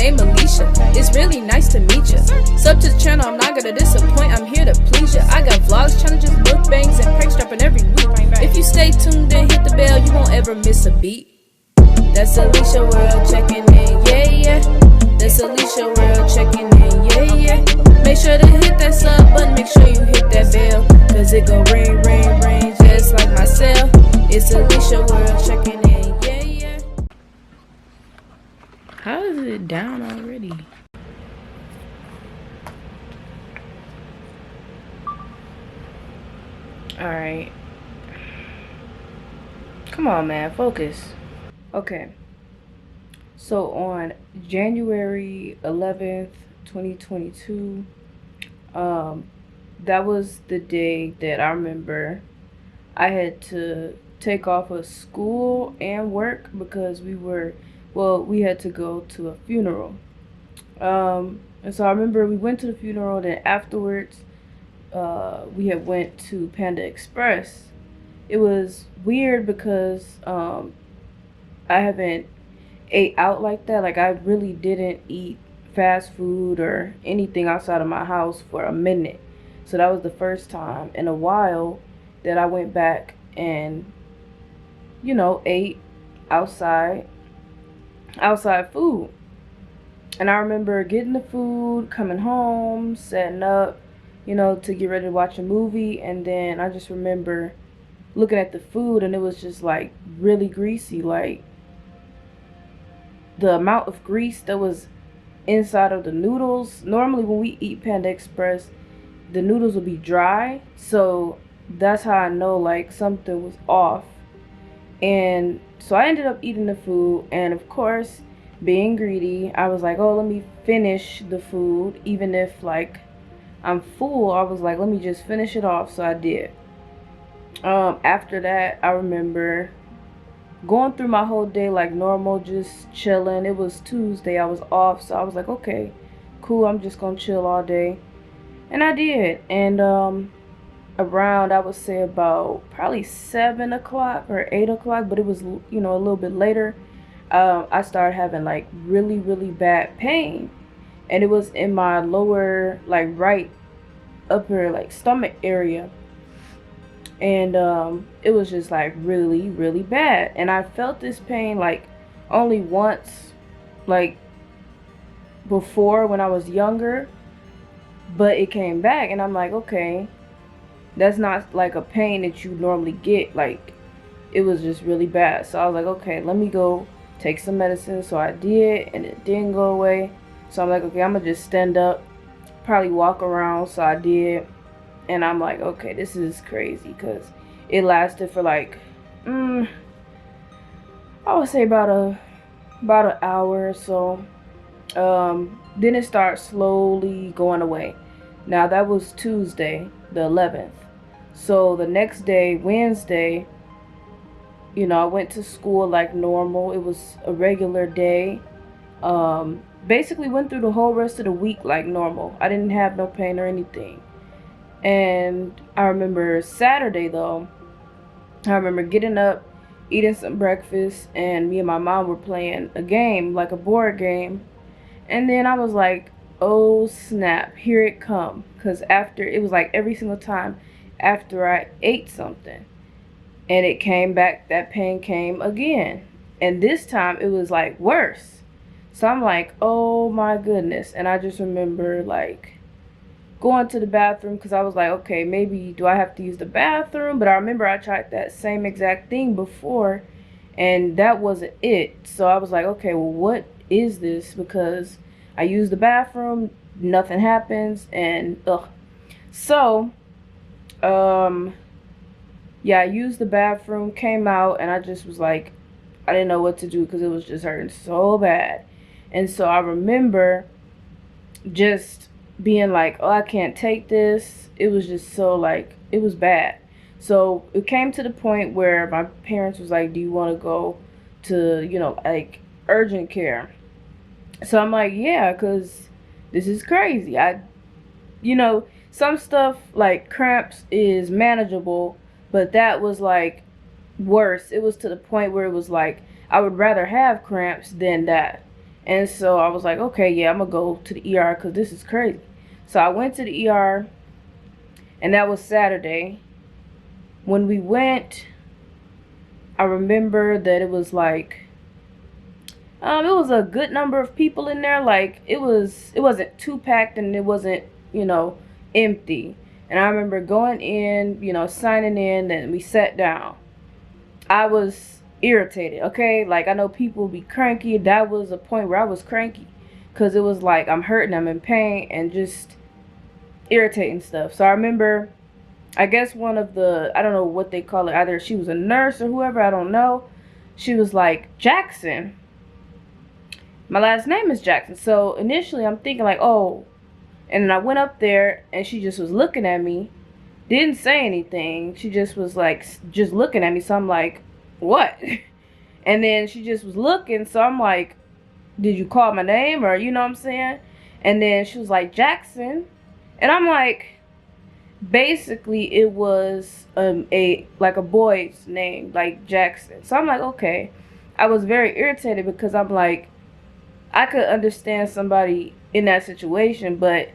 name Alicia. It's really nice to meet ya. Sub to the channel, I'm not gonna disappoint. I'm here to please ya. I got vlogs, challenges, mukbangs, and pranks dropping every week. If you stay tuned and hit the bell, you won't ever miss a beat. That's Alicia World checking in, yeah, yeah. That's Alicia World checking in, yeah, yeah. Make sure to hit that sub button, make sure you hit that bell, cause it gon' ring, ring, ring, just like my cell. It's Alicia World checking in, yeah, yeah. How is it down already? Alright. Come on, man, focus. Okay. So on January 11th, 2022, that was the day that I remember I had to take off of school and work because we had to go to a funeral. And so I remember we went to the funeral, then afterwards, we had went to Panda Express. It was weird because I haven't ate out like that. Like, I really didn't eat fast food or anything outside of my house for a minute. So that was the first time in a while that I went back and, you know, ate outside food. And I remember getting the food, coming home, setting up, you know, to get ready to watch a movie. And then I just remember looking at the food and it was just like really greasy. Like, the amount of grease that was inside of the noodles. Normally when we eat Panda Express, the noodles will be dry. So that's how I know like something was off. And so I ended up eating the food, and of course, being greedy, I was like, oh, let me finish the food. Even if like I'm full, I was like, let me just finish it off. So I did. After that, I remember going through my whole day like normal, just chilling. It was Tuesday, I was off, so I was like, okay, cool, I'm just gonna chill all day. And I did. And around, I would say about probably 7 o'clock or 8 o'clock, but it was, you know, a little bit later, I started having like really, really bad pain. And it was in my lower, like right upper like stomach area. And it was just like really, really bad. And I felt this pain like only once, like before when I was younger, but it came back. And I'm like, okay, that's not like a pain that you normally get. Like, it was just really bad. So I was like, okay, let me go take some medicine. So I did, and it didn't go away. So I'm like, okay, I'm gonna just stand up, probably walk around. So I did. And I'm like, okay, this is crazy, because it lasted for like, I would say about an hour or so. Then it started slowly going away. Now that was Tuesday, the 11th. So the next day, Wednesday, you know, I went to school like normal. It was a regular day. Basically went through the whole rest of the week like normal. I didn't have no pain or anything. And I remember Saturday though, I remember getting up, eating some breakfast, and me and my mom were playing a game, like a board game. And then I was like, oh snap, here it come. Because after, it was like every single time after I ate something, and it came back, that pain came again. And this time it was like worse. So I'm like, oh my goodness. And I just remember like going to the bathroom, because I was like, okay, maybe do I have to use the bathroom? But I remember I tried that same exact thing before, and that wasn't it. So I was like, okay, well, what is this? Because I used the bathroom, nothing happens, and ugh. So yeah, I used the bathroom, came out, and I just was like, I didn't know what to do because it was just hurting so bad. And so I remember just being like, oh, I can't take this. It was just so like, it was bad. So it came to the point where my parents was like, do you want to go to, you know, like urgent care? So I'm like, yeah, because this is crazy. You know, some stuff like cramps is manageable, but that was like worse. It was to the point where it was like, I would rather have cramps than that. And so I was like, okay, yeah, I'm gonna go to the ER because this is crazy. So I went to the ER, and that was Saturday. When we went, I remember that it was like, it was a good number of people in there. Like it wasn't too packed, and it wasn't, empty. And I remember going in, signing in, and we sat down. I was irritated, okay? Like, I know people be cranky. That was a point where I was cranky because it was like I'm hurting, I'm in pain, and just irritating stuff. So I remember, I guess one of the, I don't know what they call it, either she was a nurse or whoever, I don't know. She was like, Jackson. My last name is Jackson. So initially I'm thinking like, oh, and then I went up there and she just was looking at me, didn't say anything. She just was like, just looking at me. So I'm like, what? And then she just was looking. So I'm like, did you call my name, or you know what I'm saying? And then she was like, Jackson. And I'm like, basically it was a boy's name, like Jackson. So I'm like, okay. I was very irritated because I'm like, I could understand somebody in that situation, but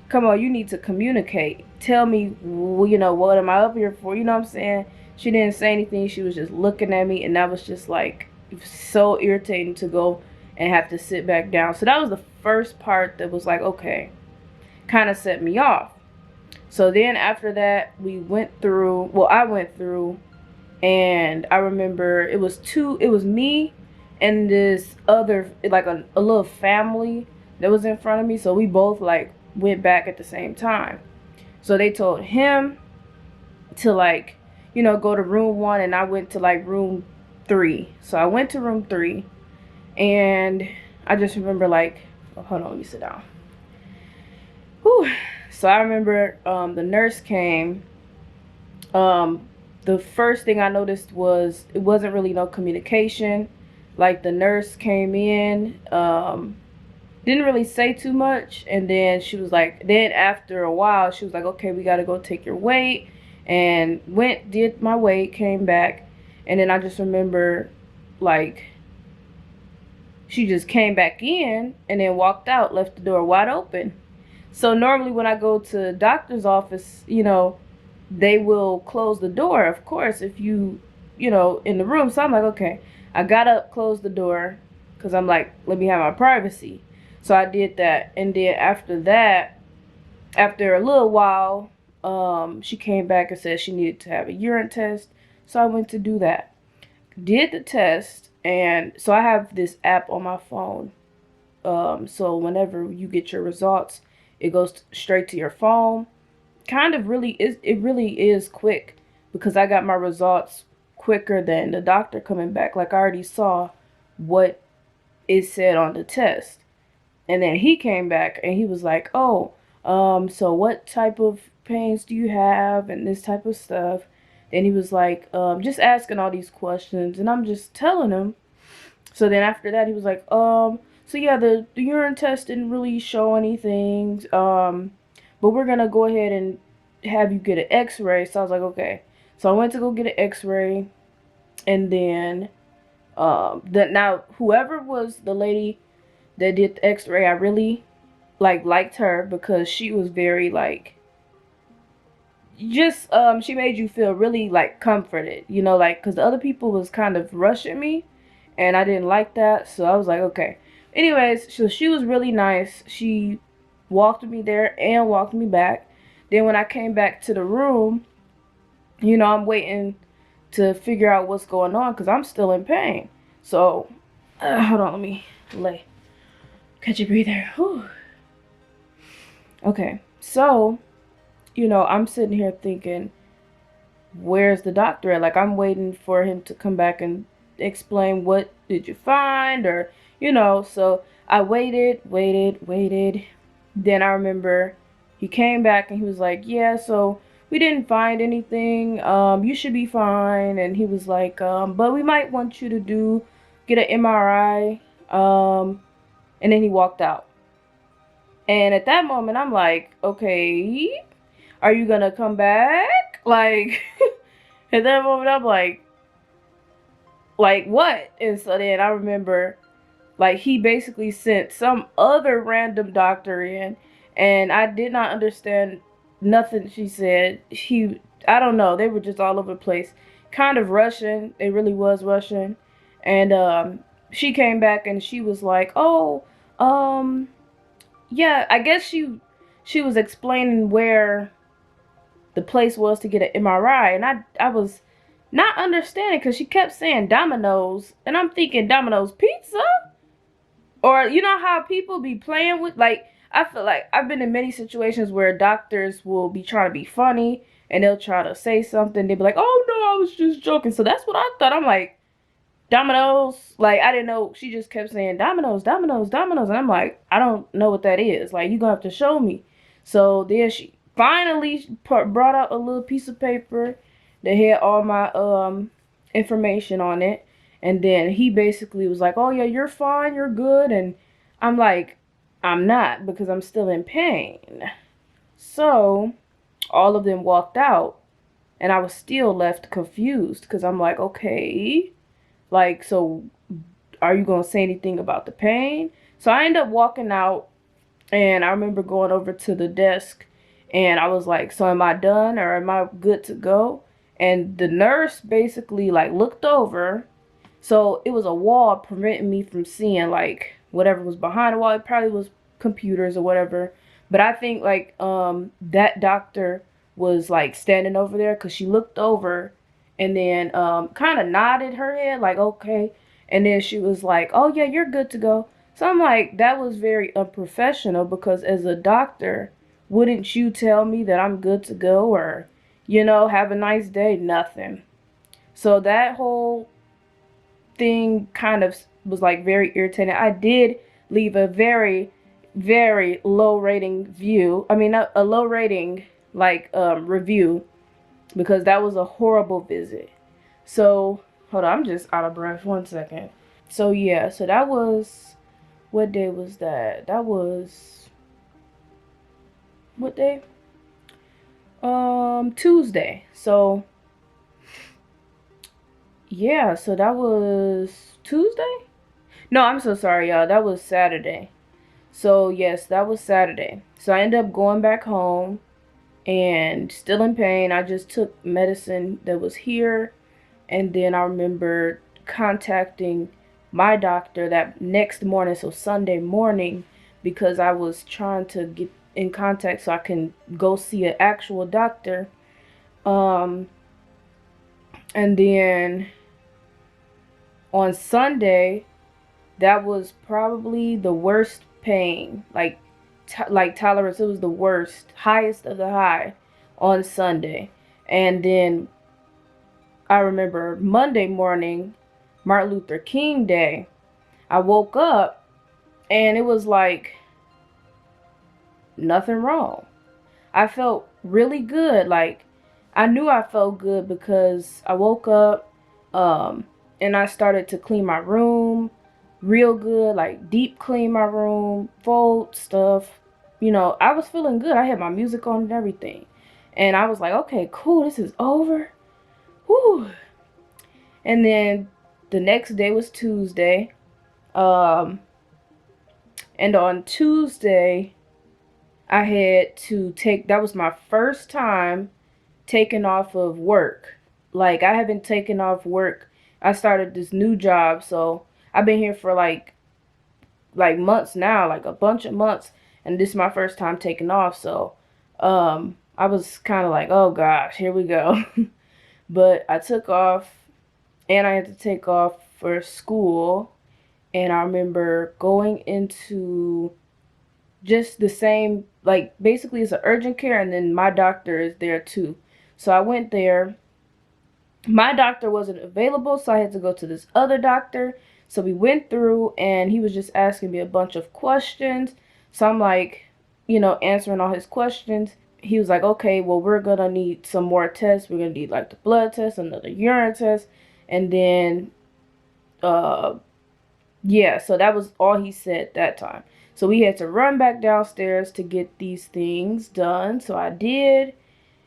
come on, you need to communicate. Tell me, what am I up here for? You know what I'm saying? She didn't say anything. She was just looking at me, and that was just like so irritating to go and have to sit back down. So that was the first part that was like, okay, kind of set me off. So then after that, I went through, and I remember it was me and this other, like a little family that was in front of me. So we both like went back at the same time. So they told him to like, go to room 1, and I went to like room 3. So I went to room 3, and I just remember like, oh, hold on, let me sit down. Whew. So I remember the nurse came. The first thing I noticed was it wasn't really no communication. Like the nurse came in, didn't really say too much, and then she was like, then after a while she was like, okay, we gotta go take your weight, and did my weight, came back, and then I just remember like she just came back in and then walked out, left the door wide open. So normally when I go to the doctor's office, they will close the door, of course, if in the room. So I'm like, okay. I got up, closed the door, because I'm like, let me have my privacy. So I did that. And then after that, after a little while, she came back and said she needed to have a urine test. So I went to do that. Did the test. And so I have this app on my phone. So whenever you get your results, it goes straight to your phone. It really is quick, because I got my results quicker than the doctor coming back. Like I already saw what it said on the test. And then he came back and he was like, oh, so what type of pains do you have, and this type of stuff. Then he was like, just asking all these questions, and I'm just telling him. So then after that, he was like, so yeah, the urine test didn't really show anything, but we're gonna go ahead and have you get an x-ray. So I was like, okay. So I went to go get an x-ray, and then now whoever was the lady that did the x-ray, I really liked her, because she was very like, just she made you feel really like comforted, because the other people was kind of rushing me, and I didn't like that. So I was like, okay. Anyways, so she was really nice. She walked me there and walked me back. Then when I came back to the room, I'm waiting to figure out what's going on, because I'm still in pain. So hold on, let me catch a breather. Whew. Okay, so I'm sitting here thinking, where's the doctor at? Like, I'm waiting for him to come back and explain, what did you find, or so I waited. Then I remember he came back and he was like, yeah, so we didn't find anything, you should be fine. And he was like, but we might want you to get an MRI, and then he walked out. And at that moment I'm like, okay, are you gonna come back? Like at that moment I'm like what? And so then I remember Like, he basically sent some other random doctor in, and I did not understand nothing she said. I don't know, they were just all over the place. Kind of Russian. It really was Russian. And she came back and she was like, "Oh, um, yeah, I guess she was explaining where the place was to get an MRI." And I was not understanding because she kept saying Domino's, and I'm thinking Domino's pizza, or you know how people be playing with, like, I feel like I've been in many situations where doctors will be trying to be funny and they'll try to say something. They'll be like, "Oh no, I was just joking." So that's what I thought. I'm like, Domino's? Like, I didn't know. She just kept saying Domino's, Domino's, Domino's. And I'm like, I don't know what that is. Like, you're going to have to show me. So then she finally brought out a little piece of paper that had all my information on it. And then he basically was like, "Oh, yeah, you're fine. You're good." And I'm like, I'm not, because I'm still in pain. So all of them walked out. And I was still left confused because I'm like, okay. Like, so are you going to say anything about the pain? So I ended up walking out, and I remember going over to the desk, and I was like, "So am I done, or am I good to go?" And the nurse basically like looked over. So it was a wall preventing me from seeing like whatever was behind the wall. It probably was computers or whatever. But I think like that doctor was like standing over there because she looked over and then kind of nodded her head like, okay. And then she was like, "Oh yeah, you're good to go." So I'm like, that was very unprofessional, because as a doctor, wouldn't you tell me that I'm good to go, or, have a nice day? Nothing. So that whole thing kind of was like very irritating. I did leave a very, very low rating view. I mean, a low rating like review, because that was a horrible visit. So hold on, I'm just out of breath. 1 second. So yeah, so that was, what day was that? That was, what day? Tuesday. So yeah, so that was Tuesday? No, I'm so sorry, y'all. That was Saturday. So yes, that was Saturday. So I ended up going back home and still in pain. I just took medicine that was here, and then I remember contacting my doctor that next morning, so Sunday morning, because I was trying to get in contact so I can go see an actual doctor. And then on Sunday, that was probably the worst pain, like tolerance. It was the worst, highest of the high on Sunday. And then I remember Monday morning, Martin Luther King Day, I woke up and it was like nothing wrong. I felt really good. Like, I knew I felt good because I woke up and I started to clean my room real good, like deep clean my room, fold stuff. I was feeling good. I had my music on and everything. And I was like, okay, cool, this is over. Whew. And then the next day was Tuesday. And on Tuesday, I had to that was my first time taking off of work. Like, I haven't taken off work. I started this new job, so I've been here for like months now, like a bunch of months, and this is my first time taking off. So I was kind of like, oh gosh, here we go. But I took off, and I had to take off for school. And I remember going into just the same, like, basically it's an urgent care, and then my doctor is there too. So I went there. My doctor wasn't available, so I had to go to this other doctor. So we went through, and he was just asking me a bunch of questions. So I'm like, answering all his questions. He was like, okay, well, we're going to need some more tests. We're going to need like the blood test, another urine test. And then, yeah, so that was all he said that time. So we had to run back downstairs to get these things done. So I did,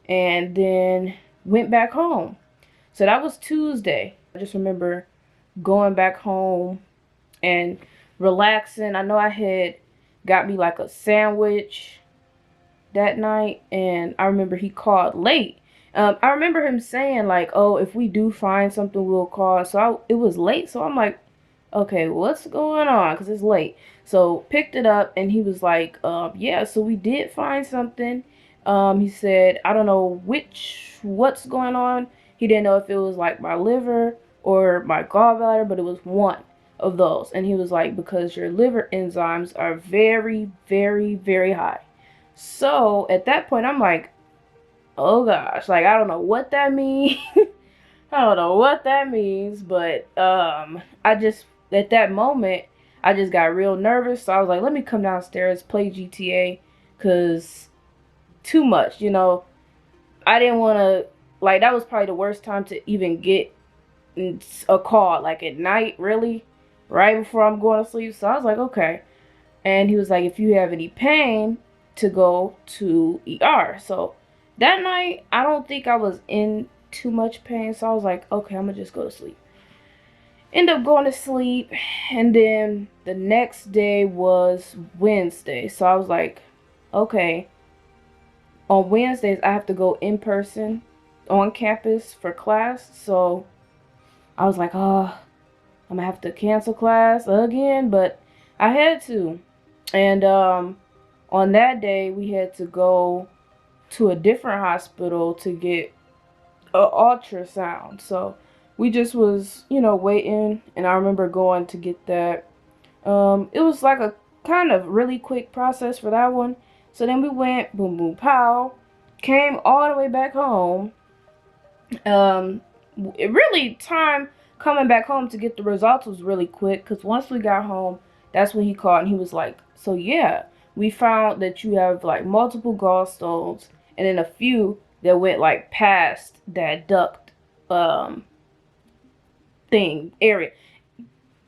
and then went back home. So that was Tuesday. I just remember going back home, and relaxing. I know I had got me like a sandwich that night, and I remember he called late. I remember him saying like, "Oh, if we do find something, we'll call." So it was late, so I'm like, "Okay, what's going on?" Because it's late. So picked it up, and he was like, "Yeah, so we did find something." He said, "I don't know what's going on." He didn't know if it was like my liver or my gallbladder, but it was one of those. And he was like, "Because your liver enzymes are very, very, very high." So at that point, I'm like, oh gosh, like I don't know what that means. I don't know what that means, but I just at that moment I just got real nervous. So I was like, let me come downstairs, play GTA, cause too much, you know. I didn't want to like that was probably the worst time to even get a call like at night, really, right before I'm going to sleep. So I was like, okay. And he was like, if you have any pain, to go to ER. So that night, I don't think I was in too much pain. So I was like, okay, I'm going to just go to sleep. End up going to sleep. And then the next day was Wednesday. So I was like, okay, on Wednesdays, I have to go in person on campus for class. So I was like, oh, I'm going to have to cancel class again. But I had to. And on that day, we had to go to a different hospital to get an ultrasound. So we just was, you know, waiting. And I remember going to get that. It was like a kind of really quick process for that one. So then we went, boom, boom, pow, came all the way back home. It really time coming back home to get the results was really quick, because once we got home, that's when he called and he was like, so yeah, we found that you have like multiple gallstones and then a few that went like past that duct thing area.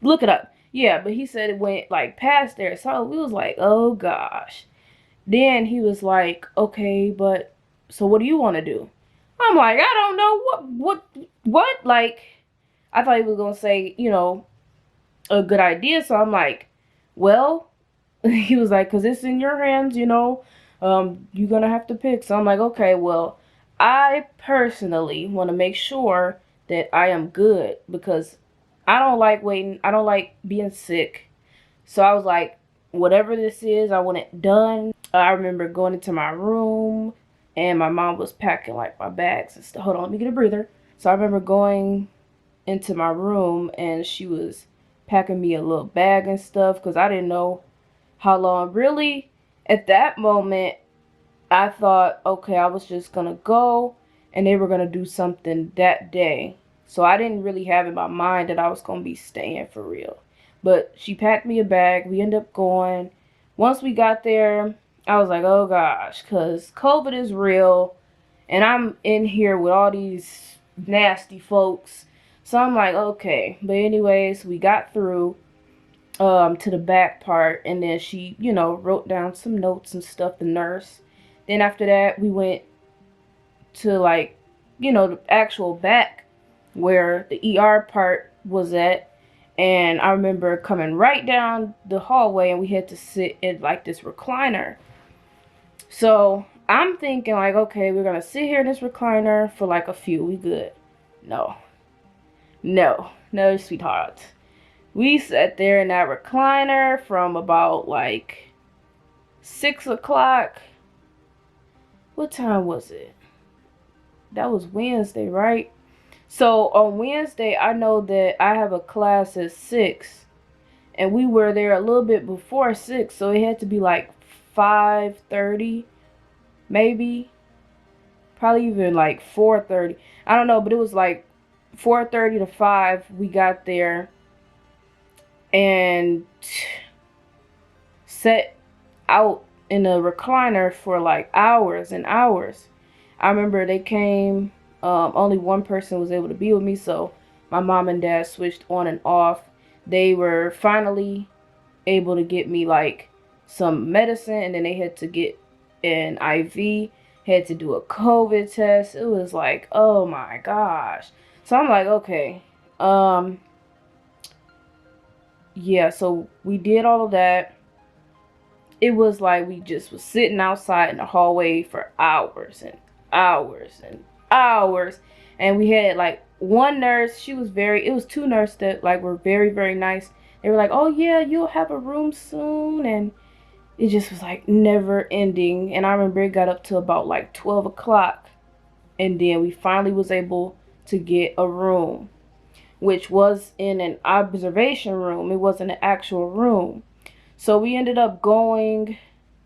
Look it up. Yeah, but he said it went like past there. So we was like, oh gosh. Then he was like, okay, but so what do you want to do? I'm like, I don't know what. Like, I thought he was gonna say, you know, a good idea. So I'm like, well, he was like, cause it's in your hands, you know. You're gonna have to pick. So I'm like, okay, well, I personally want to make sure that I am good, because I don't like waiting. I don't like being sick. So I was like, whatever this is, I want it done. I remember going into my room and my mom was packing like my bags and stuff. Hold on, let me get a breather. So I remember going into my room and she was packing me a little bag and stuff, because I didn't know how long. Really, at that moment, I thought, okay, I was just gonna go and they were gonna do something that day. So I didn't really have in my mind that I was gonna be staying for real. But she packed me a bag. We ended up going. Once we got there, I was like, oh gosh, because COVID is real. And I'm in here with all these nasty folks. So I'm like, okay. But anyways, we got through to the back part. And then she, you know, wrote down some notes and stuff, the nurse. Then after that, we went to like, you know, the actual back where the ER part was at. And I remember coming right down the hallway and we had to sit in like this recliner. So I'm thinking like, okay, we're going to sit here in this recliner for like a few. We good. No. No. No, sweetheart. We sat there in that recliner from about like 6 o'clock. What time was it? That was Wednesday, right? So on Wednesday, I know that I have a class at 6. And we were there a little bit before 6. So it had to be like 5:30, maybe. Probably even like 4:30. I don't know, but it was like 4:30 to 5. We got there and sat out in a recliner for like hours and hours. I remember they came, only one person was able to be with me, so my mom and dad switched on and off. They were finally able to get me like some medicine, and then they had to get an IV, had to do a COVID test. It was like, oh my gosh. So I'm like, okay, yeah, so we did all of that. It was like we just was sitting outside in the hallway for hours and hours and hours. And we had like one nurse, it was two nurses that like were very, very nice. They were like, oh yeah, you'll have a room soon. And it just was like never ending. And I remember it got up to about like 12 o'clock. And then we finally was able to get a room, which was in an observation room. It wasn't an actual room. So we ended up going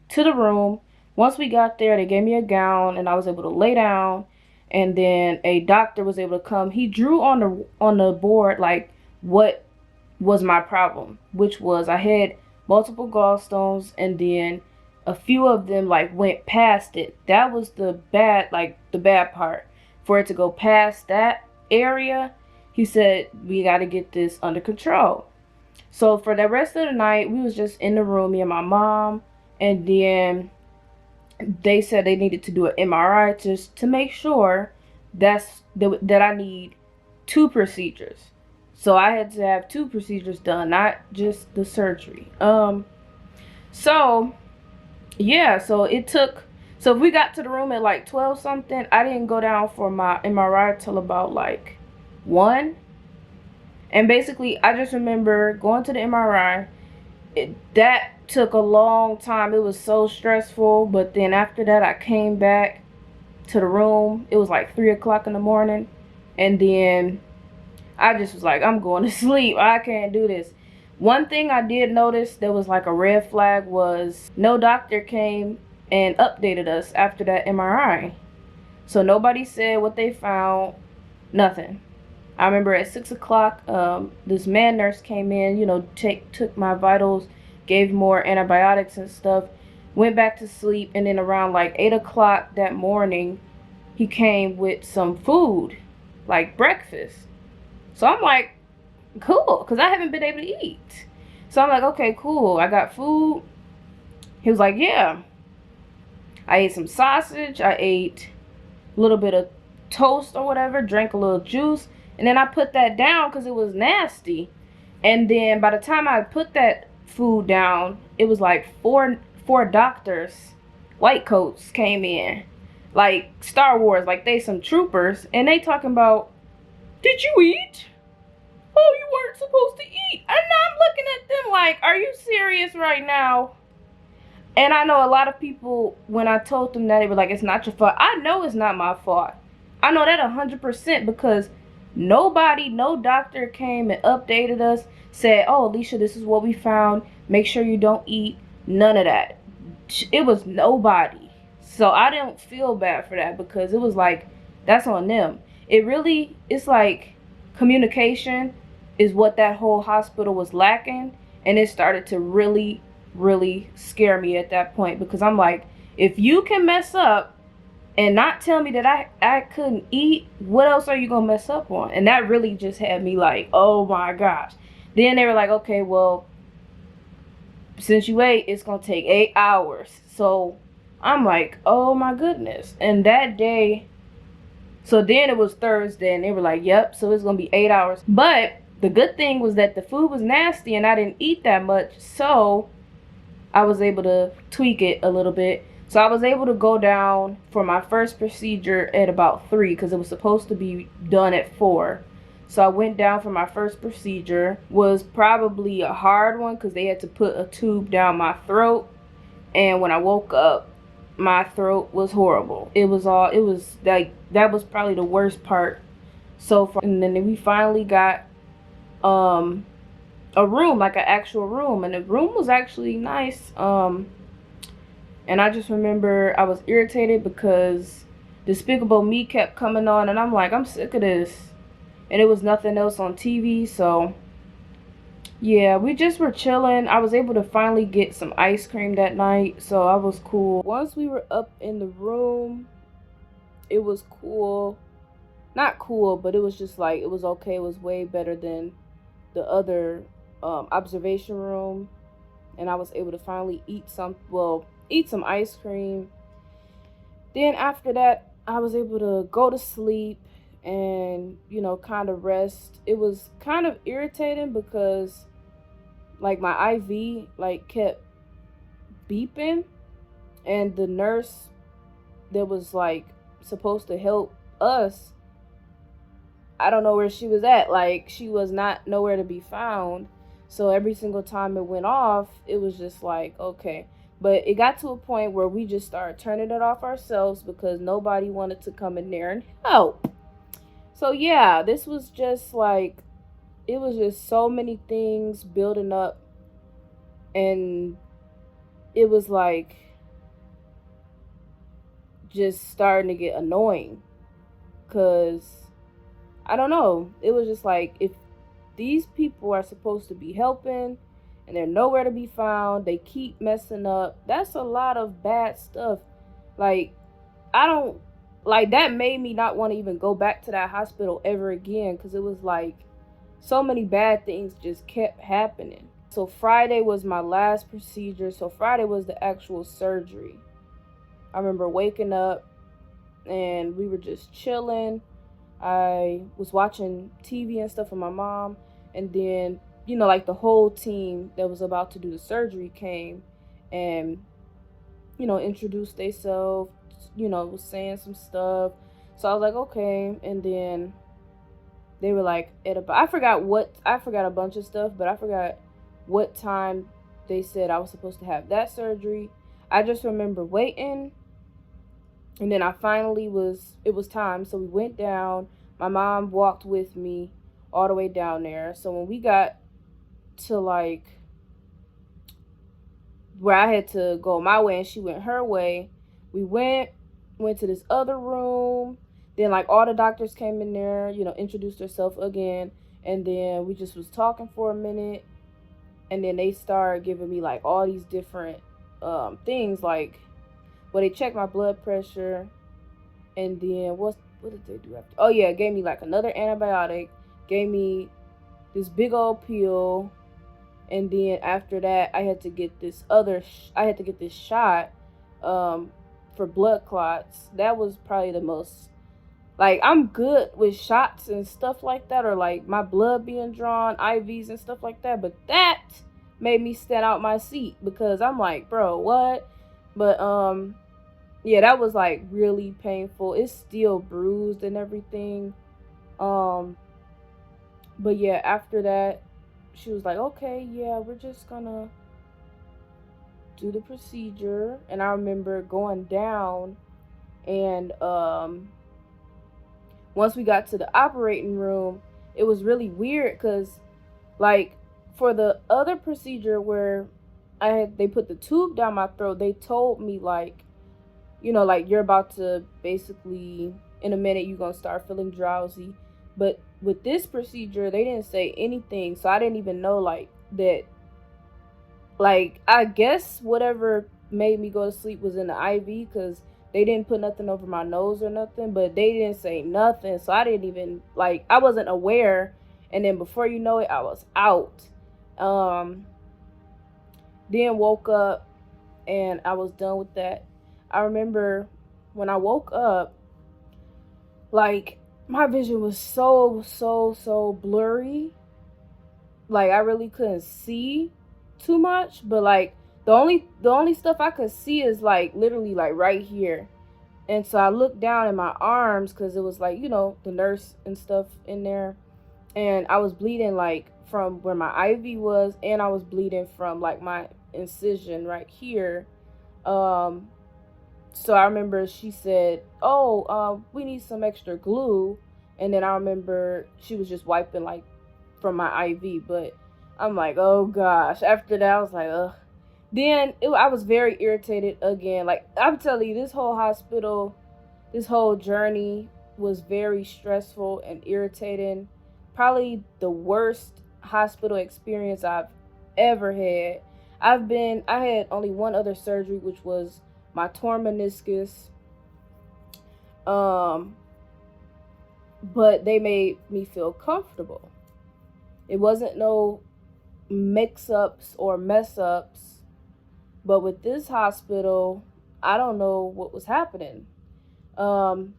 to the room. Once we got there, they gave me a gown and I was able to lay down. And then a doctor was able to come. He drew on the board like what was my problem, which was I had multiple gallstones, and then a few of them like went past it. That was the bad part. For it to go past that area, he said we got to get this under control. So for the rest of the night, we was just in the room, me and my mom, and then they said they needed to do an MRI just to make sure that I need 2 procedures. So I had to have 2 procedures done, not just the surgery. So yeah, so if we got to the room at like 12 something, I didn't go down for my MRI till about like 1. And basically, I just remember going to the MRI. That took a long time. It was so stressful. But then after that, I came back to the room. It was like 3 o'clock in the morning. And then I just was like, I'm going to sleep. I can't do this. One thing I did notice that was like a red flag was no doctor came and updated us after that MRI. So nobody said what they found. Nothing. I remember at 6 o'clock, this man nurse came in, took my vitals, gave more antibiotics and stuff, went back to sleep, and then around like 8 o'clock that morning, he came with some food, like breakfast. So I'm like, cool, because I haven't been able to eat. So I'm like, okay, cool, I got food. He was like, yeah. I ate some sausage, I ate a little bit of toast or whatever, drank a little juice. And then I put that down because it was nasty. And then by the time I put that food down, it was like four doctors, white coats, came in. Like Star Wars, like they some troopers. And they talking about, did you eat? Oh, you weren't supposed to eat. And I'm looking at them like, are you serious right now? And I know a lot of people, when I told them that, they were like, it's not your fault. I know it's not my fault. I know that 100% because no doctor came and updated us, said, oh, Alicia, this is what we found. Make sure you don't eat. None of that. It was nobody. So I didn't feel bad for that because it was like, that's on them. It's like communication is what that whole hospital was lacking. And it started to really, really scare me at that point because I'm like, if you can mess up and not tell me that I couldn't eat, what else are you going to mess up on? And that really just had me like, oh my gosh. Then they were like, okay, well, since you ate, it's going to take 8 hours. So I'm like, oh my goodness. And that day, so then it was Thursday and they were like, yep, so it's going to be 8 hours. But the good thing was that the food was nasty and I didn't eat that much. So I was able to tweak it a little bit. So I was able to go down for my first procedure at about 3 because it was supposed to be done at 4. So I went down for my first procedure. Was probably a hard one because they had to put a tube down my throat. And when I woke up, my throat was horrible. It was like, that was probably the worst part so far. And then we finally got a room, like an actual room. And the room was actually nice. And I just remember I was irritated because Despicable Me kept coming on. And I'm like, I'm sick of this. And it was nothing else on TV. So, yeah, we just were chilling. I was able to finally get some ice cream that night. So, I was cool. Once we were up in the room, it was cool. Not cool, but it was just like, it was okay. It was way better than the other observation room. And I was able to finally eat some ice cream. Then after that, I was able to go to sleep and, kind of rest. It was kind of irritating because like my IV like kept beeping, and the nurse that was like supposed to help us, I don't know where she was at. Like, she was not nowhere to be found. So every single time it went off, it was just like, okay. But it got to a point where we just started turning it off ourselves because nobody wanted to come in there and help. So yeah, this was just like, it was just so many things building up, and it was like just starting to get annoying because I don't know. It was just like, if these people are supposed to be helping and they're nowhere to be found, they keep messing up. That's a lot of bad stuff. Like, I don't, like, that made me not want to even go back to that hospital ever again, because it was like so many bad things just kept happening. So Friday was my last procedure. So Friday was the actual surgery. I remember waking up and we were just chilling. I was watching TV and stuff with my mom, and then, you know, like the whole team that was about to do the surgery came and, you know, introduced themselves, you know, was saying some stuff. So I was like, okay. And then they were like, I forgot a bunch of stuff, but I forgot what time they said I was supposed to have that surgery. I just remember waiting, and then it was time. So we went down. My mom walked with me all the way down there. So when we got to like where I had to go my way and she went her way, we went to this other room. Then like all the doctors came in there, you know, introduced themselves again. And then we just was talking for a minute. And then they started giving me like all these different things, like, well, they checked my blood pressure. And then what did they do after? Oh yeah, gave me like another antibiotic, gave me this big old pill, and then after that I had to get this shot for blood clots. That was probably the most, like, I'm good with shots and stuff like that, or like my blood being drawn, IVs and stuff like that, but that made me stand out my seat because I'm like, bro, what? But yeah, that was like really painful. It's still bruised and everything. But yeah, after that, she was like, okay, yeah, we're just gonna do the procedure. And I remember going down, and once we got to the operating room, it was really weird because, like, for the other procedure where they put the tube down my throat, they told me like, you know, like, you're about to basically, in a minute, you're gonna start feeling drowsy. But with this procedure, they didn't say anything, so I didn't even know like that. Like, I guess whatever made me go to sleep was in the IV, because they didn't put nothing over my nose or nothing, but they didn't say nothing, so I didn't even, like, I wasn't aware. And then before you know it, I was out. Then woke up and I was done with that. I remember when I woke up, like, my vision was so blurry. Like, I really couldn't see too much, but like the only stuff I could see is like literally like right here. And so I looked down at my arms because it was like, you know, the nurse and stuff in there, and I was bleeding like from where my IV was, and I was bleeding from like my incision right here. So I remember she said, oh, we need some extra glue. And then I remember she was just wiping like from my IV. But I'm like, oh gosh. After that, I was like, ugh. Then I was very irritated again. Like, I'm telling you, this whole hospital, this whole journey was very stressful and irritating. Probably the worst hospital experience I've ever had. I had only one other surgery, which was my torn meniscus. But they made me feel comfortable. It wasn't no mix-ups or mess-ups. But with this hospital, I don't know what was happening. But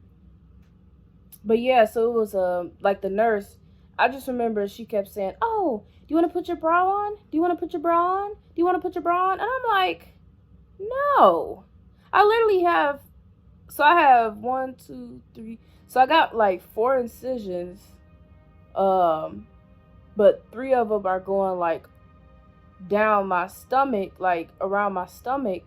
yeah, so it was like the nurse, I just remember she kept saying, "Oh, do you want to put your bra on? Do you want to put your bra on? Do you want to put your bra on?" And I'm like, "No." I literally have, so I have 1, 2, 3. So I got like 4 incisions. But 3 of them are going like down my stomach, like around my stomach.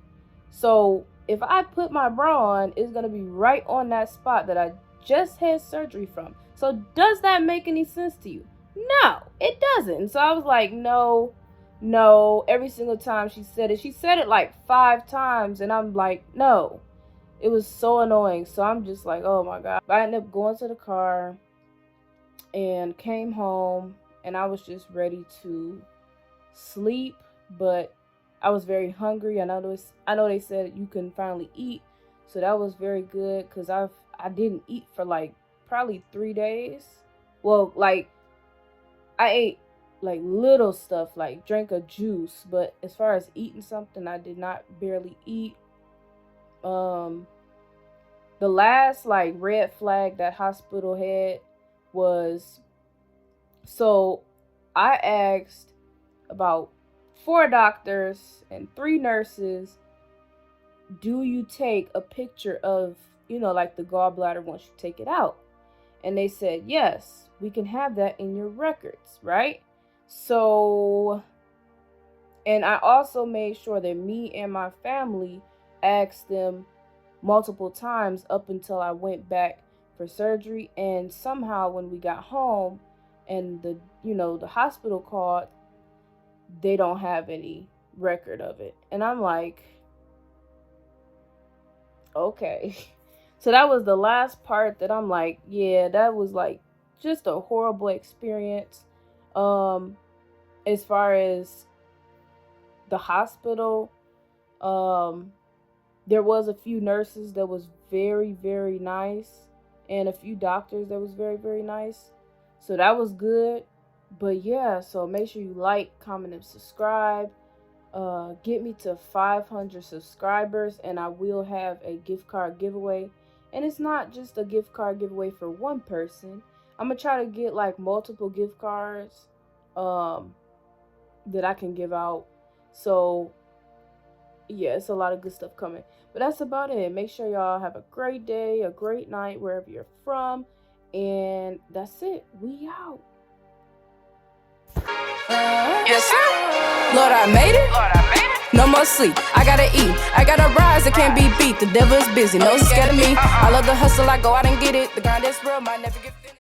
So if I put my bra on, it's gonna be right on that spot that I just had surgery from. So does that make any sense to you? No, it doesn't. And so I was like, no, no. Every single time she said it like 5 times, and I'm like, no. It was so annoying. So I'm just like, oh my God. I ended up going to the car and came home, and I was just ready to sleep, but I was very hungry. I know they said you can finally eat, so that was very good because I didn't eat for like probably 3 days. Well, like I ate like little stuff, like drank a juice, but as far as eating something, I did not barely eat. The last like red flag that hospital had was, so I asked about 4 doctors and 3 nurses, do you take a picture of, like the gallbladder once you take it out? And they said, yes, we can have that in your records, right? So, and I also made sure that me and my family asked them multiple times up until I went back for surgery. And somehow when we got home and the hospital called, they don't have any record of it. And I'm like, okay. So that was the last part that I'm like, yeah, that was like just a horrible experience. As far as the hospital, there was a few nurses that was very, very nice, and a few doctors that was very, very nice. So that was good. But yeah, so make sure you like, comment, and subscribe. Get me to 500 subscribers, and I will have a gift card giveaway. And it's not just a gift card giveaway for one person. I'm gonna try to get like multiple gift cards that I can give out. So yeah, it's a lot of good stuff coming. But that's about it. Make sure y'all have a great day, a great night, wherever you're from. And that's it. We out. Yes, sir. Lord, I made it. No more sleep. I gotta eat. I gotta rise. I can't be beat. The devil is busy. No, he's scared of me. I love the hustle. I go out and get it. The grind is real. Might never get finished.